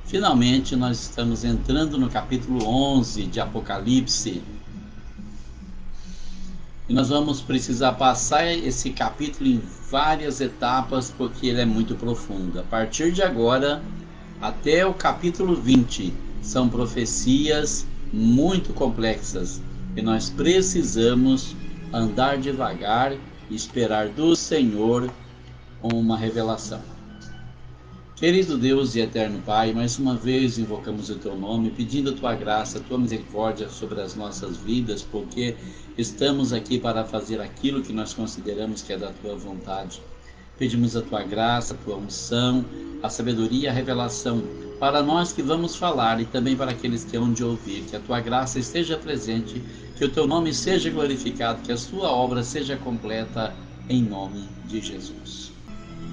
Finalmente nós estamos entrando no capítulo 11 de Apocalipse. E nós vamos precisar passar esse capítulo em várias etapas porque ele é muito profundo. A partir de agora até o capítulo 20 são profecias muito complexas e nós precisamos andar devagar e esperar do Senhor uma revelação. Querido Deus e eterno Pai, mais uma vez invocamos o Teu nome, pedindo a Tua graça, a Tua misericórdia sobre as nossas vidas, porque estamos aqui para fazer aquilo que nós consideramos que é da Tua vontade. Pedimos a Tua graça, a Tua unção, a sabedoria e a revelação para nós que vamos falar e também para aqueles que hão de ouvir. Que a Tua graça esteja presente, que o Teu nome seja glorificado, que a Sua obra seja completa em nome de Jesus.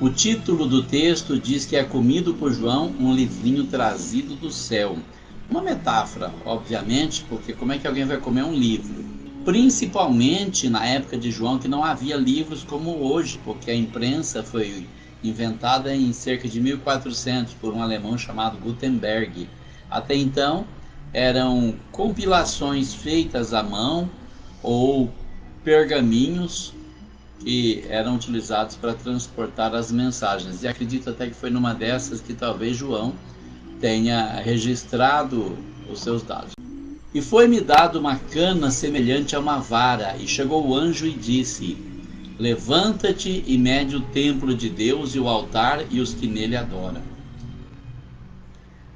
O título do texto diz que é comido por João um livrinho trazido do céu. Uma metáfora, obviamente, porque como é que alguém vai comer um livro? Principalmente na época de João, que não havia livros como hoje, porque a imprensa foi inventada em cerca de 1400 por um alemão chamado Gutenberg. Até então eram compilações feitas à mão ou pergaminhos que eram utilizados para transportar as mensagens. E acredito até que foi numa dessas que talvez João tenha registrado os seus dados. E foi-me dado uma cana semelhante a uma vara, e chegou o anjo e disse: levanta-te e mede o templo de Deus e o altar e os que nele adoram.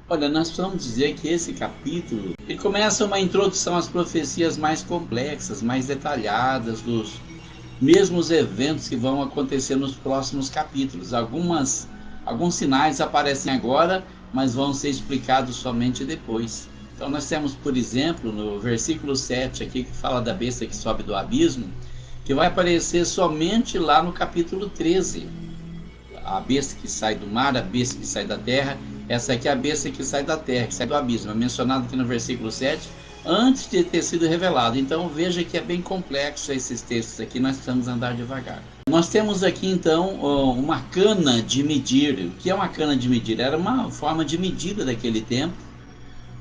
Olha, nós precisamos dizer que esse capítulo ele começa uma introdução às profecias mais complexas, mais detalhadas, dos mesmos eventos que vão acontecer nos próximos capítulos. Alguns sinais aparecem agora, mas vão ser explicados somente depois. Então nós temos, por exemplo, no versículo 7 aqui, que fala da besta que sobe do abismo, que vai aparecer somente lá no capítulo 13. A besta que sai do mar, a besta que sai da terra. Essa aqui é a besta que sai da terra, que sai do abismo. É mencionado aqui no versículo 7, antes de ter sido revelado. Então veja que é bem complexo esses textos aqui, nós precisamos andar devagar. Nós temos aqui então uma cana de medir. O que é uma cana de medir? Era uma forma de medida daquele tempo,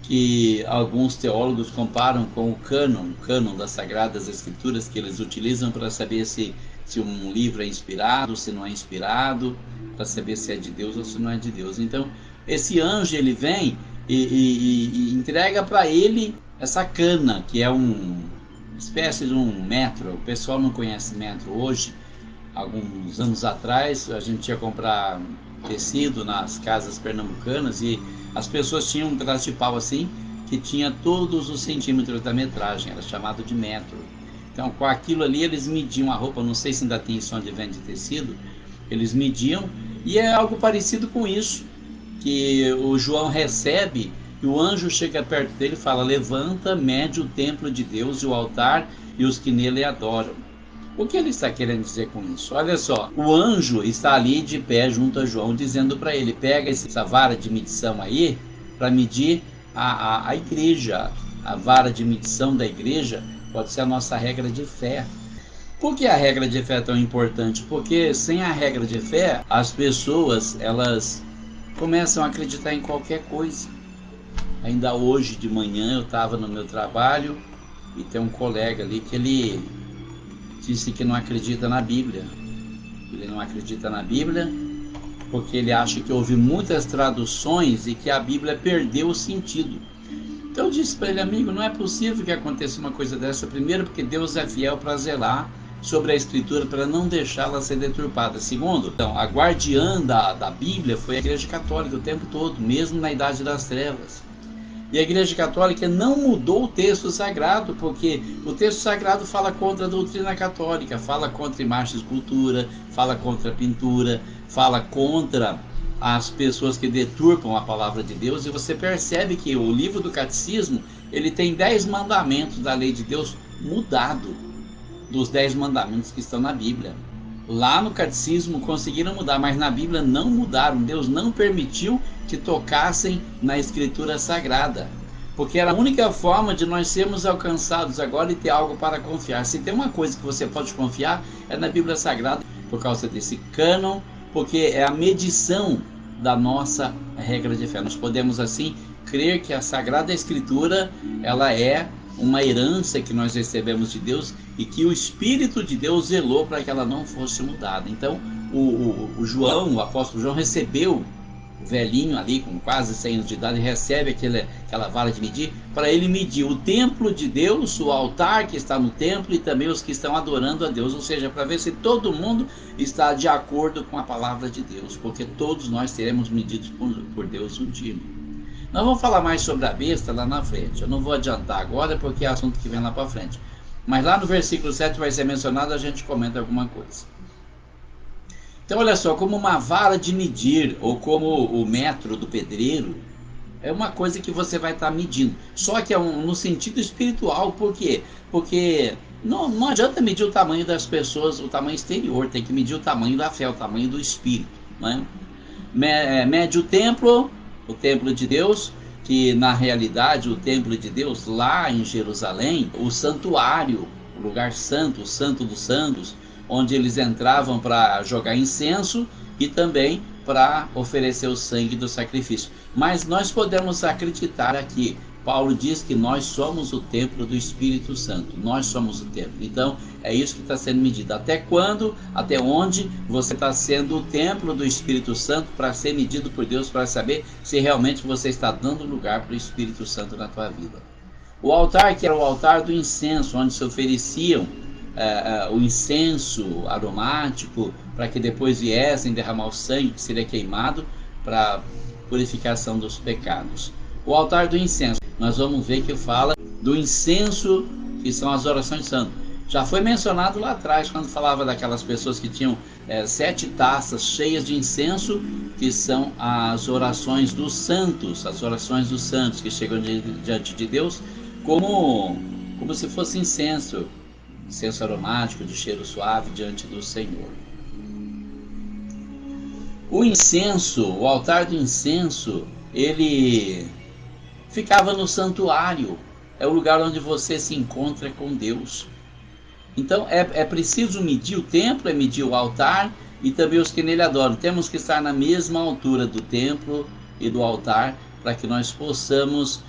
que alguns teólogos comparam com o cânon das Sagradas Escrituras, que eles utilizam para saber se um livro é inspirado, se não é inspirado, para saber se é de Deus ou se não é de Deus. Então esse anjo ele vem e entrega para ele essa cana, que é uma espécie de um metro. O pessoal não conhece metro hoje. Alguns anos atrás a gente ia comprar tecido nas casas pernambucanas e as pessoas tinham um pedaço de pau assim, que tinha todos os centímetros da metragem, era chamado de metro. Então com aquilo ali eles mediam a roupa, não sei se ainda tem isso onde vende tecido, eles mediam, e é algo parecido com isso, que o João recebe. E o anjo chega perto dele e fala: levanta, mede o templo de Deus e o altar e os que nele adoram. O que ele está querendo dizer com isso? Olha só, o anjo está ali de pé junto a João, dizendo para ele: pega essa vara de medição aí para medir a igreja. A vara de medição da igreja pode ser a nossa regra de fé. Por que a regra de fé é tão importante? Porque sem a regra de fé, as pessoas elas começam a acreditar em qualquer coisa. Ainda hoje de manhã eu estava no meu trabalho e tem um colega ali que ele disse que não acredita na Bíblia. Ele não acredita na Bíblia porque ele acha que houve muitas traduções e que a Bíblia perdeu o sentido. Então eu disse para ele: amigo, não é possível que aconteça uma coisa dessa. Primeiro, porque Deus é fiel para zelar sobre a Escritura, para não deixá-la ser deturpada. Segundo, então, a guardiã da Bíblia foi a Igreja Católica o tempo todo, mesmo na Idade das Trevas. E a Igreja Católica não mudou o texto sagrado, porque o texto sagrado fala contra a doutrina católica, fala contra a imagem e escultura, fala contra a pintura, fala contra as pessoas que deturpam a palavra de Deus. E você percebe que o livro do Catecismo, ele tem 10 mandamentos da lei de Deus mudado dos 10 mandamentos que estão na Bíblia. Lá no Catecismo conseguiram mudar, mas na Bíblia não mudaram. Deus não permitiu que tocassem na Escritura Sagrada, porque era a única forma de nós sermos alcançados agora e ter algo para confiar. Se tem uma coisa que você pode confiar, é na Bíblia Sagrada, por causa desse cânon, porque é a medição da nossa regra de fé. Nós podemos assim crer que a Sagrada Escritura ela é uma herança que nós recebemos de Deus e que o Espírito de Deus zelou para que ela não fosse mudada. Então o apóstolo João recebeu o velhinho ali com quase 100 anos de idade, recebe aquela vara de medir para ele medir o templo de Deus, o altar que está no templo e também os que estão adorando a Deus, ou seja, para ver se todo mundo está de acordo com a palavra de Deus, porque todos nós seremos medidos por Deus um dia. Nós vamos falar mais sobre a besta lá na frente. Eu não vou adiantar agora porque é assunto que vem lá para frente, mas lá no versículo 7 vai ser mencionado, a gente comenta alguma coisa. Então olha só, como uma vara de medir, ou como o metro do pedreiro, é uma coisa que você vai estar medindo. Só que é no sentido espiritual, por quê? Porque não adianta medir o tamanho das pessoas, o tamanho exterior, tem que medir o tamanho da fé, o tamanho do espírito, né? Mede o templo de Deus, que na realidade o templo de Deus lá em Jerusalém, o santuário, o lugar santo, o santo dos santos, onde eles entravam para jogar incenso e também para oferecer o sangue do sacrifício. Mas nós podemos acreditar aqui, Paulo diz que nós somos o templo do Espírito Santo, nós somos o templo. Então é isso que está sendo medido. Até quando, até onde você está sendo o templo do Espírito Santo para ser medido por Deus, para saber se realmente você está dando lugar para o Espírito Santo na tua vida. O altar, que era o altar do incenso, onde se ofereciam o incenso aromático, para que depois viessem derramar o sangue que seria queimado para purificação dos pecados. O altar do incenso, nós vamos ver que fala do incenso, que são as orações santas. Já foi mencionado lá atrás, quando falava daquelas pessoas que tinham 7 taças cheias de incenso, que são as orações dos santos, as orações dos santos que chegam diante de Deus, como se fosse incenso aromático, de cheiro suave diante do Senhor. O incenso, o altar do incenso, ele ficava no santuário, é o lugar onde você se encontra com Deus. Então é preciso medir o templo, é medir o altar e também os que nele adoram. Temos que estar na mesma altura do templo e do altar para que nós possamos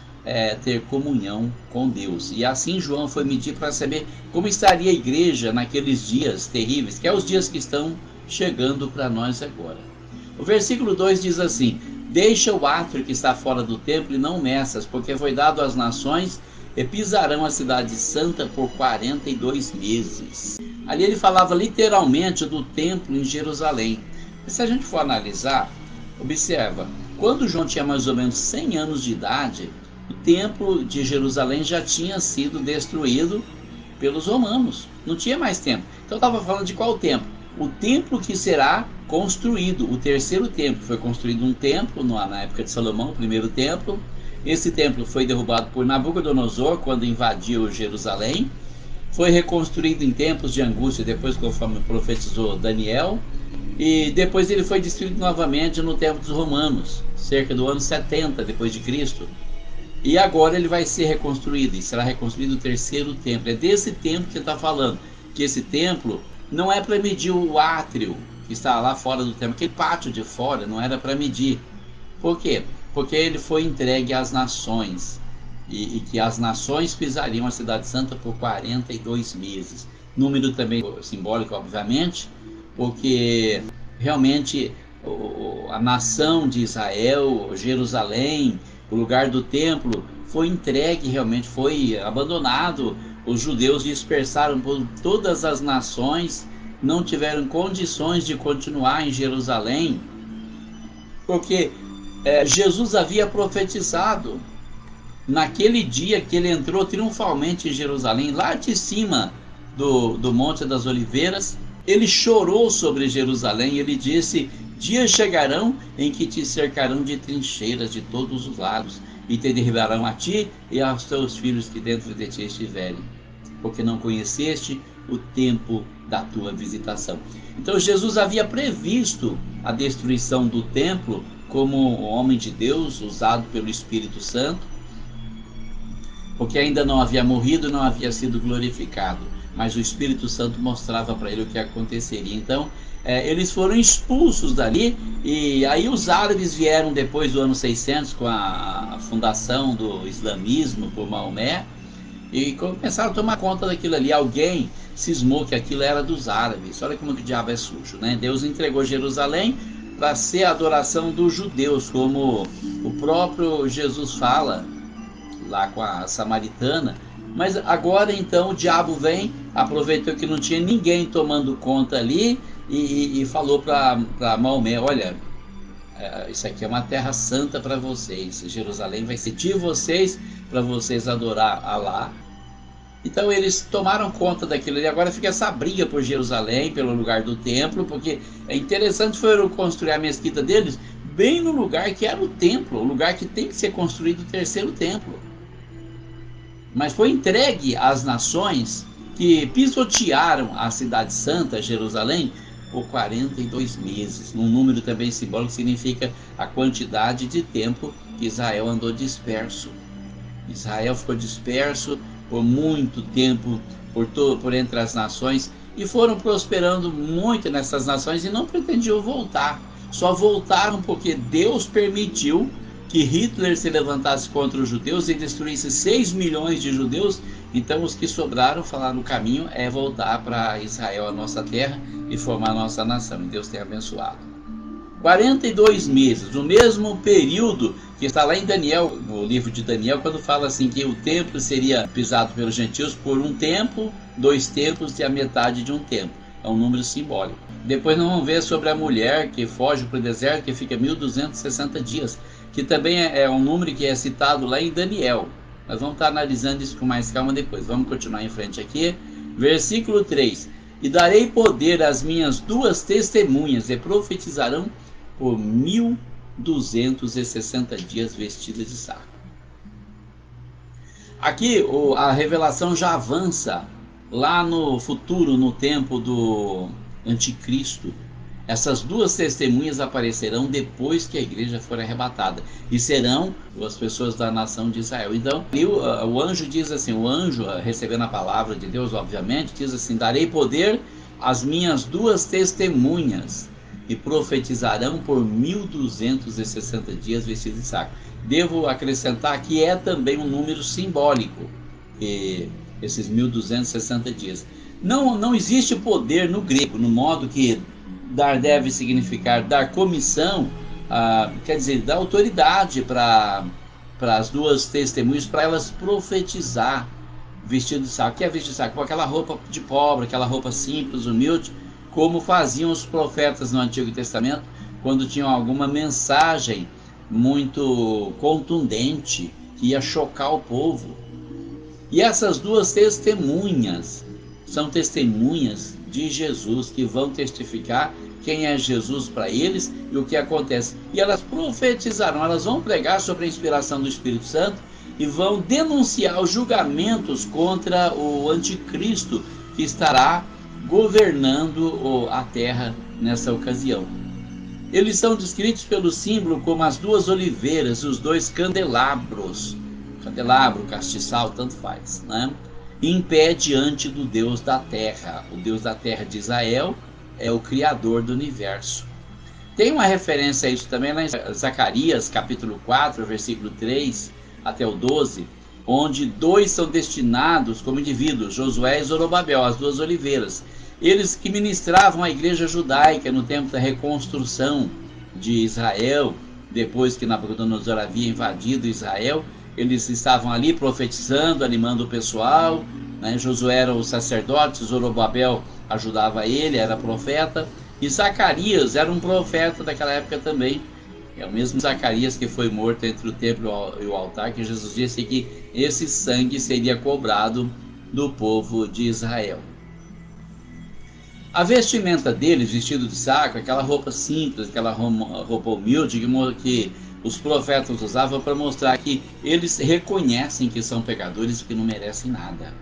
ter comunhão com Deus. E assim João foi medir para saber como estaria a igreja naqueles dias terríveis, que é os dias que estão chegando para nós agora. O versículo 2 diz assim: deixa o átrio que está fora do templo e não meças, porque foi dado às nações e pisarão a cidade santa por 42 meses. Ali ele falava literalmente do templo em Jerusalém. E se a gente for analisar, observa, quando João tinha mais ou menos 100 anos de idade, o templo de Jerusalém já tinha sido destruído pelos romanos. Não tinha mais templo. Então estava falando de qual templo? O templo que será construído, o terceiro templo. Foi construído um templo na época de Salomão, o primeiro templo. Esse templo foi derrubado por Nabucodonosor quando invadiu Jerusalém. Foi reconstruído em tempos de angústia, depois conforme profetizou Daniel. E depois ele foi destruído novamente no tempo dos romanos, cerca do ano 70 depois de Cristo. E agora ele vai ser reconstruído, e será reconstruído o terceiro templo. É desse templo que ele está falando, que esse templo não é para medir o átrio que está lá fora do templo, aquele pátio de fora não era para medir. Por quê? Porque ele foi entregue às nações, e que as nações pisariam a cidade santa por 42 meses. Número também simbólico, obviamente, porque realmente a nação de Israel, Jerusalém, o lugar do templo, foi entregue, realmente foi abandonado. Os judeus dispersaram por todas as nações, não tiveram condições de continuar em Jerusalém, porque Jesus havia profetizado naquele dia que ele entrou triunfalmente em Jerusalém, lá de cima do Monte das Oliveiras. Ele chorou sobre Jerusalém, ele disse: dias chegarão em que te cercarão de trincheiras de todos os lados, e te derribarão a ti e aos teus filhos que dentro de ti estiverem, porque não conheceste o tempo da tua visitação. Então Jesus havia previsto a destruição do templo como homem de Deus, usado pelo Espírito Santo, porque ainda não havia morrido, não havia sido glorificado. mas o Espírito Santo mostrava para ele o que aconteceria. Então, eles foram expulsos dali, e aí os árabes vieram depois do ano 600, com a fundação do islamismo por Maomé, e começaram a tomar conta daquilo ali. Alguém cismou que aquilo era dos árabes. Olha como que o diabo é sujo, né? Deus entregou Jerusalém para ser a adoração dos judeus, como o próprio Jesus fala lá com a samaritana. Mas agora então o diabo vem, aproveitou que não tinha ninguém tomando conta ali, e falou para Maomé: olha, isso aqui é uma terra santa para vocês, Jerusalém vai ser de vocês, para vocês adorar Alá. Então eles tomaram conta daquilo ali. Agora fica essa briga por Jerusalém, pelo lugar do templo, porque é interessante, foram construir a mesquita deles bem no lugar que era o templo, o lugar que tem que ser construído o terceiro templo. Mas foi entregue às nações que pisotearam a cidade santa, Jerusalém, por 42 meses. Um número também simbólico que significa a quantidade de tempo que Israel andou disperso. Israel ficou disperso por muito tempo, por entre as nações, e foram prosperando muito nessas nações e não pretendiam voltar. Só voltaram porque Deus permitiu que Hitler se levantasse contra os judeus e destruísse 6 milhões de judeus. Então os que sobraram falaram: o caminho é voltar para Israel, a nossa terra, e formar a nossa nação. E Deus tem abençoado. 42 meses, o mesmo período que está lá em Daniel, no livro de Daniel, quando fala assim que o templo seria pisado pelos gentios por um tempo, 2 tempos e a metade de um tempo. É um número simbólico. Depois nós vamos ver sobre a mulher que foge para o deserto, que fica 1260 dias, que também é um número que é citado lá em Daniel. Nós vamos estar analisando isso com mais calma depois. Vamos continuar em frente aqui. Versículo 3. E darei poder às minhas 2 testemunhas, e profetizarão por 1260 dias vestidas de saco. Aqui a revelação já avança lá no futuro, no tempo do anticristo. Essas 2 testemunhas aparecerão depois que a igreja for arrebatada, e serão as pessoas da nação de Israel. Então o anjo diz assim, o anjo recebendo a palavra de Deus, obviamente, diz assim: darei poder às minhas 2 testemunhas, e profetizarão por 1260 dias vestidos de saco. Devo acrescentar que é também um número simbólico, esses 1260 dias. Não existe poder no grego, no modo que dar deve significar dar comissão, quer dizer, dar autoridade para as 2 testemunhas, para elas profetizar vestido de saco. O que é vestido de saco? Com aquela roupa de pobre, aquela roupa simples, humilde, como faziam os profetas no Antigo Testamento, quando tinham alguma mensagem muito contundente, que ia chocar o povo. E essas 2 testemunhas são testemunhas de Jesus, que vão testificar quem é Jesus para eles e o que acontece. E elas profetizarão, elas vão pregar sobre a inspiração do Espírito Santo e vão denunciar os julgamentos contra o anticristo, que estará governando a terra nessa ocasião. Eles são descritos pelo símbolo como as 2 oliveiras, os 2 candelabros, candelabro, castiçal, tanto faz, né? Em pé diante do Deus da terra. O Deus da terra de Israel é o Criador do universo. Tem uma referência a isso também lá em Zacarias, capítulo 4, versículo 3 até o 12, onde 2 são destinados como indivíduos, Josué e Zorobabel, as 2 oliveiras. Eles que ministravam a igreja judaica no tempo da reconstrução de Israel, depois que Nabucodonosor havia invadido Israel. Eles estavam ali profetizando, animando o pessoal, né? Josué era o sacerdote, Zorobabel ajudava ele, era profeta, e Zacarias era um profeta daquela época também. É o mesmo Zacarias que foi morto entre o templo e o altar, que Jesus disse que esse sangue seria cobrado do povo de Israel. A vestimenta deles, vestido de saco, aquela roupa simples, aquela roupa humilde que os profetas usavam para mostrar que eles reconhecem que são pecadores e que não merecem nada.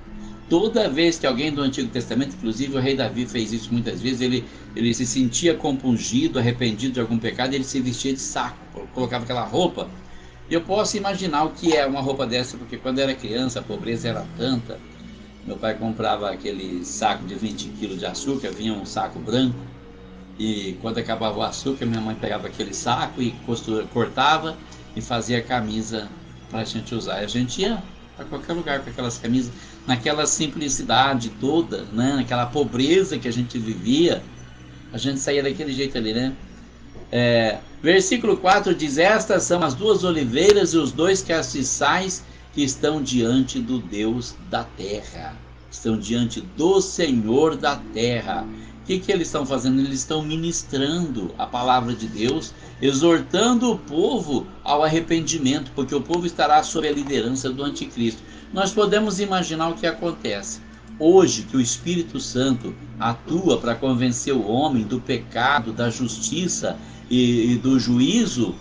Toda vez que alguém do Antigo Testamento, inclusive o rei Davi fez isso muitas vezes, ele se sentia compungido, arrependido de algum pecado, ele se vestia de saco, colocava aquela roupa. Eu posso imaginar o que é uma roupa dessa, porque quando era criança a pobreza era tanta, Meu pai comprava aquele saco de 20 quilos de açúcar, vinha um saco branco, e quando acabava o açúcar, minha mãe pegava aquele saco e cortava e fazia camisa para a gente usar. E a gente ia para qualquer lugar com aquelas camisas, naquela simplicidade toda, né? Naquela pobreza que a gente vivia, a gente saía daquele jeito ali, né? Versículo 4 diz: estas são as duas oliveiras e os dois castiçais que estão diante do Deus da terra, estão diante do Senhor da terra. O que eles estão fazendo? Eles estão ministrando a palavra de Deus, exortando o povo ao arrependimento, porque o povo estará sob a liderança do anticristo. Nós podemos imaginar o que acontece hoje, que o Espírito Santo atua para convencer o homem do pecado, da justiça e do juízo.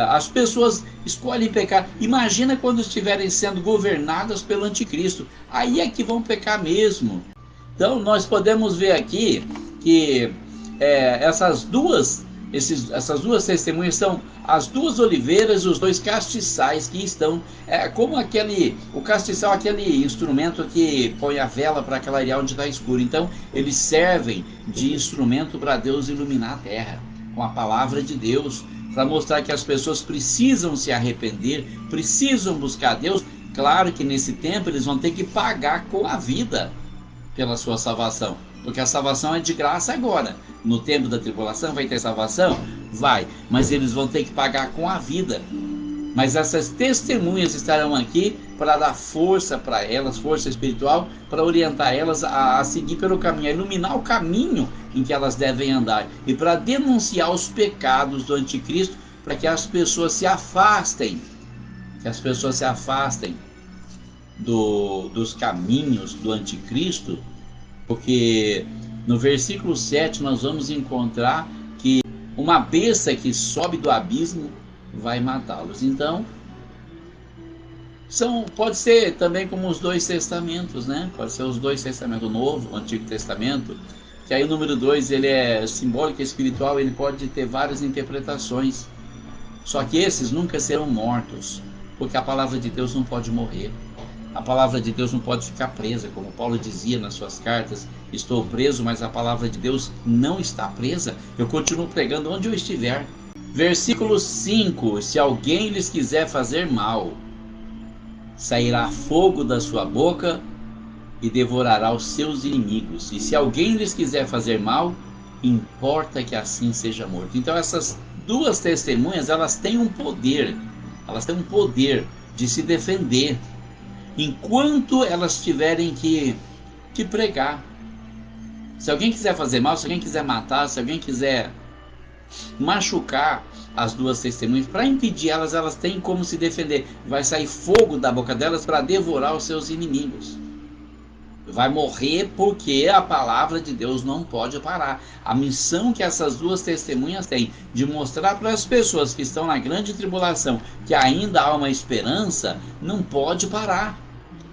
As pessoas escolhem pecar. Imagina quando estiverem sendo governadas pelo anticristo, aí é que vão pecar mesmo. Então nós podemos ver aqui que essas duas testemunhas são as duas oliveiras e os dois castiçais que estão, como o castiçal, aquele instrumento que põe a vela para clarear onde está escuro. Então eles servem de instrumento para Deus iluminar a terra com a palavra de Deus, para mostrar que as pessoas precisam se arrepender, precisam buscar Deus. Claro que nesse tempo eles vão ter que pagar com a vida pela sua salvação, porque a salvação é de graça agora. No tempo da tribulação vai ter salvação? Vai, mas eles vão ter que pagar com a vida. Mas essas testemunhas estarão aqui para dar força para elas, força espiritual, para orientar elas a seguir pelo caminho, a iluminar o caminho em que elas devem andar, e para denunciar os pecados do anticristo, para que as pessoas se afastem, dos caminhos do anticristo, porque no versículo 7 nós vamos encontrar que uma besta que sobe do abismo vai matá-los. Então pode ser também como os dois testamentos, né? Pode ser os dois testamentos, o Novo, o Antigo Testamento, que aí o número 2 ele é simbólico e espiritual, ele pode ter várias interpretações. Só que esses nunca serão mortos, porque a palavra de Deus não pode morrer. A palavra de Deus não pode ficar presa, como Paulo dizia nas suas cartas: estou preso, mas a palavra de Deus não está presa. Eu continuo pregando onde eu estiver. Versículo 5: se alguém lhes quiser fazer mal, sairá fogo da sua boca e devorará os seus inimigos. E se alguém lhes quiser fazer mal, importa que assim seja morto. Então essas duas testemunhas, elas têm um poder de se defender, enquanto elas tiverem que pregar. Se alguém quiser fazer mal, se alguém quiser matar, se alguém quiser machucar as duas testemunhas, para impedir elas têm como se defender. Vai sair fogo da boca delas para devorar os seus inimigos. Vai morrer, porque a palavra de Deus não pode parar. A missão que essas duas testemunhas têm, de mostrar para as pessoas que estão na grande tribulação que ainda há uma esperança, não pode parar.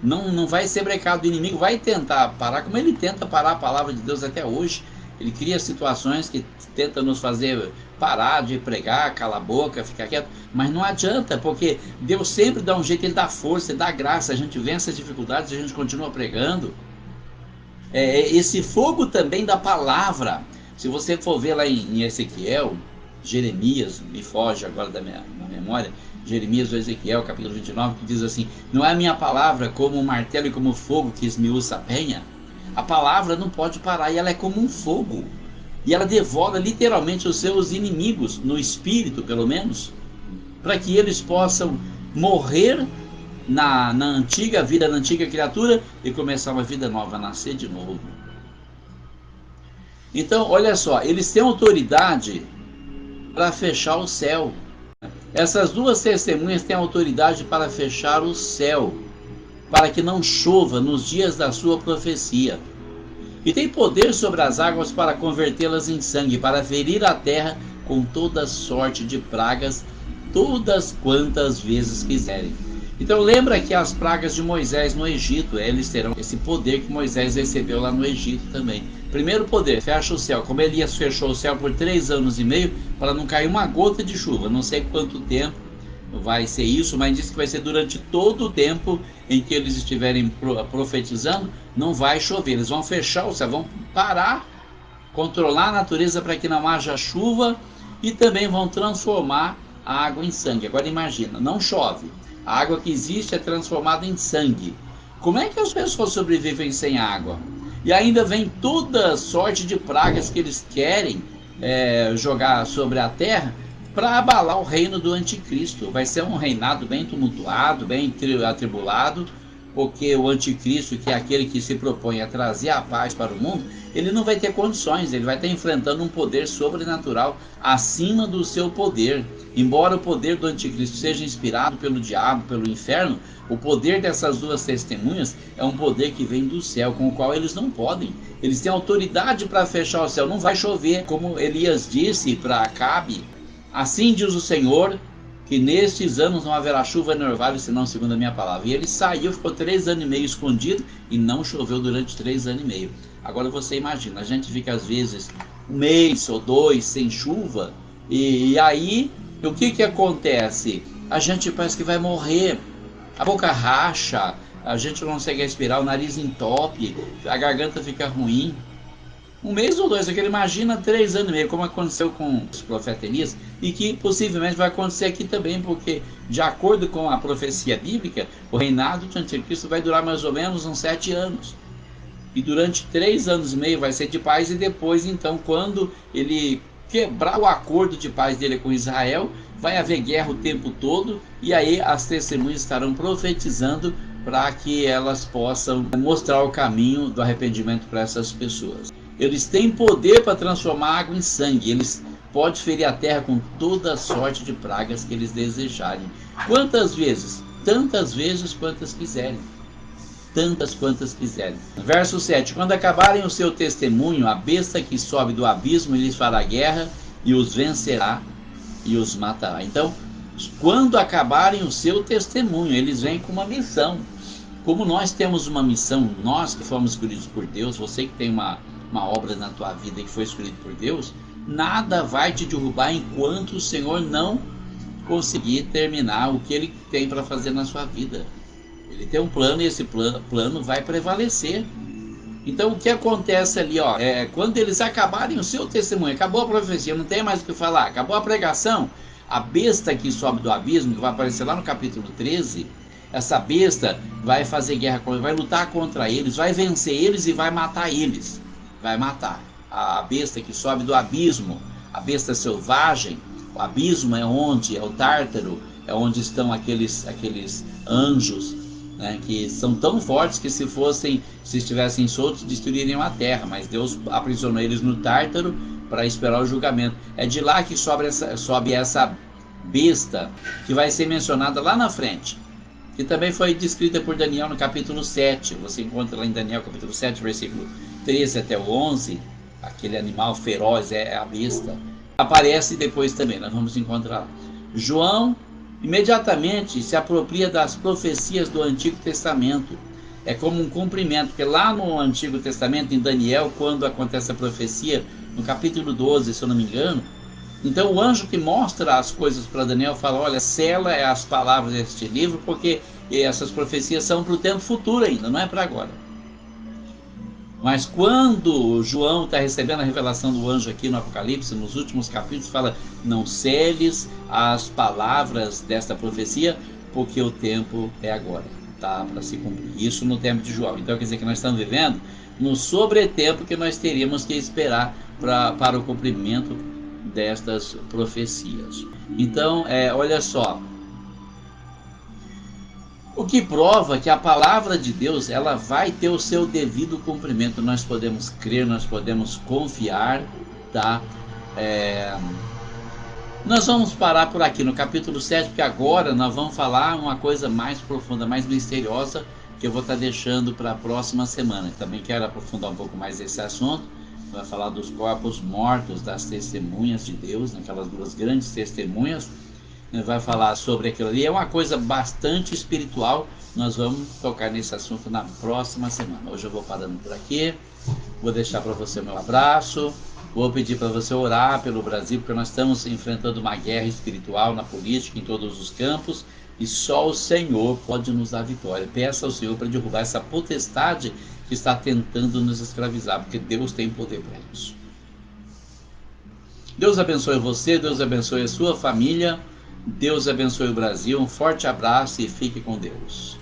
Não vai ser brecado. O inimigo vai tentar parar, como ele tenta parar a palavra de Deus até hoje. Ele cria situações que tentam nos fazer parar de pregar, calar a boca, ficar quieto, mas não adianta, porque Deus sempre dá um jeito, Ele dá força, Ele dá graça, a gente vence as dificuldades, a gente continua pregando. Esse fogo também da palavra, se você for ver lá em Ezequiel, Jeremias, me foge agora da minha memória, Jeremias ou Ezequiel, capítulo 29, que diz assim: não é a minha palavra como um martelo e como um fogo que esmiuça a penha? A palavra não pode parar, e ela é como um fogo, e ela devora literalmente os seus inimigos, no espírito pelo menos, para que eles possam morrer na antiga vida, na antiga criatura, e começar uma vida nova, nascer de novo. Então olha só, eles têm autoridade para fechar o céu. Essas duas testemunhas têm autoridade para fechar o céu, para que não chova nos dias da sua profecia. E tem poder sobre as águas para convertê-las em sangue, para ferir a terra com toda sorte de pragas, todas quantas vezes quiserem. Então lembra que as pragas de Moisés no Egito, eles terão esse poder que Moisés recebeu lá no Egito também. Primeiro poder, fecha o céu, como Elias fechou o céu por 3 anos e meio, para não cair uma gota de chuva, não sei quanto tempo, vai ser isso, mas diz que vai ser durante todo o tempo em que eles estiverem profetizando, não vai chover. Eles vão fechar o céu, vão parar, controlar a natureza para que não haja chuva e também vão transformar a água em sangue. Agora imagina, não chove, a água que existe é transformada em sangue. Como é que as pessoas sobrevivem sem água? E ainda vem toda sorte de pragas que eles querem jogar sobre a terra para abalar o reino do anticristo. Vai ser um reinado bem tumultuado, bem atribulado, porque o anticristo, que é aquele que se propõe a trazer a paz para o mundo, ele não vai ter condições, ele vai estar enfrentando um poder sobrenatural acima do seu poder. Embora o poder do anticristo seja inspirado pelo diabo, pelo inferno, o poder dessas duas testemunhas é um poder que vem do céu, com o qual eles não podem. Eles têm autoridade para fechar o céu, não vai chover, como Elias disse para Acabe. Assim diz o Senhor, que nestes anos não haverá chuva nem orvalho, senão segundo a minha palavra. E ele saiu, ficou 3 anos e meio escondido e não choveu durante 3 anos e meio. Agora você imagina, a gente fica às vezes 1 mês ou 2 sem chuva, e aí o que acontece? A gente parece que vai morrer, a boca racha, a gente não consegue respirar, o nariz entope, a garganta fica ruim. 1 mês ou 2, aquele imagina 3 anos e meio, como aconteceu com os profetas Elias, e que possivelmente vai acontecer aqui também, porque de acordo com a profecia bíblica, o reinado do anticristo vai durar mais ou menos uns 7 anos. E durante 3 anos e meio vai ser de paz, e depois então, quando ele quebrar o acordo de paz dele com Israel, vai haver guerra o tempo todo, e aí as testemunhas estarão profetizando para que elas possam mostrar o caminho do arrependimento para essas pessoas. Eles têm poder para transformar água em sangue, eles podem ferir a terra com toda sorte de pragas que eles desejarem. Quantas vezes? Tantas vezes quantas quiserem. Tantas quantas quiserem. Verso 7. Quando acabarem o seu testemunho, a besta que sobe do abismo lhes fará guerra e os vencerá e os matará. Então, quando acabarem o seu testemunho, eles vêm com uma missão. Como nós temos uma missão, nós que fomos escolhidos por Deus, você que tem uma obra na tua vida que foi escolhido por Deus, nada vai te derrubar enquanto o Senhor não conseguir terminar o que Ele tem para fazer na sua vida. Ele tem um plano e esse plano vai prevalecer. Então o que acontece ali, quando eles acabarem o seu testemunho, acabou a profecia, não tem mais o que falar, acabou a pregação, a besta que sobe do abismo, que vai aparecer lá no capítulo 13, essa besta vai fazer guerra com eles, vai lutar contra eles, vai vencer eles e vai matar eles. Vai matar a besta que sobe do abismo, a besta selvagem. O abismo é onde? É o Tártaro, é onde estão aqueles anjos, né, que são tão fortes que se estivessem soltos, destruiriam a terra, mas Deus aprisionou eles no Tártaro para esperar o julgamento. É de lá que sobe essa besta, que vai ser mencionada lá na frente, que também foi descrita por Daniel no capítulo 7, você encontra lá em Daniel capítulo 7, versículo 13 até o 11, aquele animal feroz, é a besta, aparece depois também, nós vamos encontrar lá. João imediatamente se apropria das profecias do Antigo Testamento, é como um cumprimento, porque lá no Antigo Testamento, em Daniel, quando acontece a profecia, no capítulo 12, se eu não me engano, então o anjo que mostra as coisas para Daniel fala, olha, sela as palavras deste livro, porque essas profecias são para o tempo futuro ainda, não é para agora. Mas quando João está recebendo a revelação do anjo aqui no Apocalipse, nos últimos capítulos, fala, não seles as palavras desta profecia, porque o tempo é agora, tá, para se cumprir. Isso no tempo de João. Então quer dizer que nós estamos vivendo no sobretempo que nós teríamos que esperar para o cumprimento destas profecias. Então, olha só, o que prova que a palavra de Deus, ela vai ter o seu devido cumprimento. Nós podemos crer, nós podemos confiar, tá? Nós vamos parar por aqui no capítulo 7, porque agora nós vamos falar uma coisa mais profunda, mais misteriosa, que eu vou estar deixando para a próxima semana. Também quero aprofundar um pouco mais esse assunto. Vai falar dos corpos mortos, das testemunhas de Deus, aquelas 2 grandes testemunhas. Vai falar sobre aquilo ali, é uma coisa bastante espiritual. Nós vamos tocar nesse assunto na próxima semana. Hoje eu vou parando por aqui, vou deixar para você meu abraço, Vou pedir para você orar pelo Brasil, porque nós estamos enfrentando uma guerra espiritual na política, em todos os campos, e só o Senhor pode nos dar vitória. Peça ao Senhor para derrubar essa potestade que está tentando nos escravizar, porque Deus tem poder para isso. Deus abençoe você, Deus abençoe a sua família, Deus abençoe o Brasil. Um forte abraço e fique com Deus.